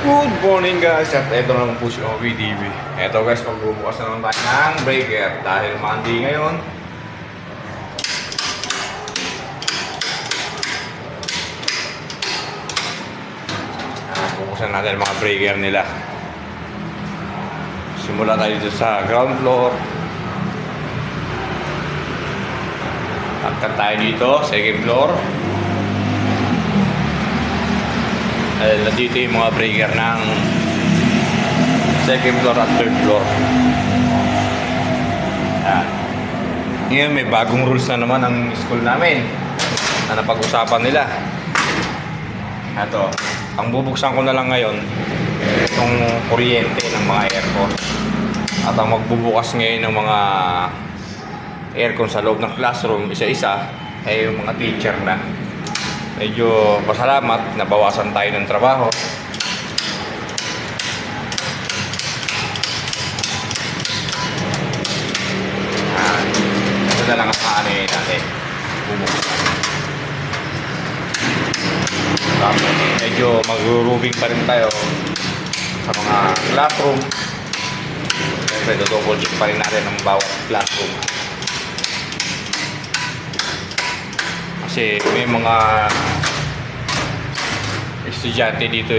Good morning guys, at ito na lang po si OVDB. Ito guys, magbubukas na naman tayo ng breaker dahil Monday ngayon. Bukusan natin mga breaker nila. Simula tayo dito sa ground floor. Akit tayo dito, second floor. Nandito yung mga breaker ng second floor at third floor. Yan. Ngayon may bagong rules na naman ang school namin na napag-usapan nila. Ito, ang bubuksan ko na lang ngayon itong kuryente ng mga aircon. At ang magbubukas ngayon ng mga aircon sa loob ng classroom isa-isa ay yung mga teacher na. Medyo pasalamat, nabawasan tayo ng trabaho. Ito na lang ang kaanayin natin. Bumuksan. Tapos medyo mag-rooming pa rin tayo sa mga classroom. Siyempre, double check pa rin natin ang bawat classroom. Kasi may mga estudyante dito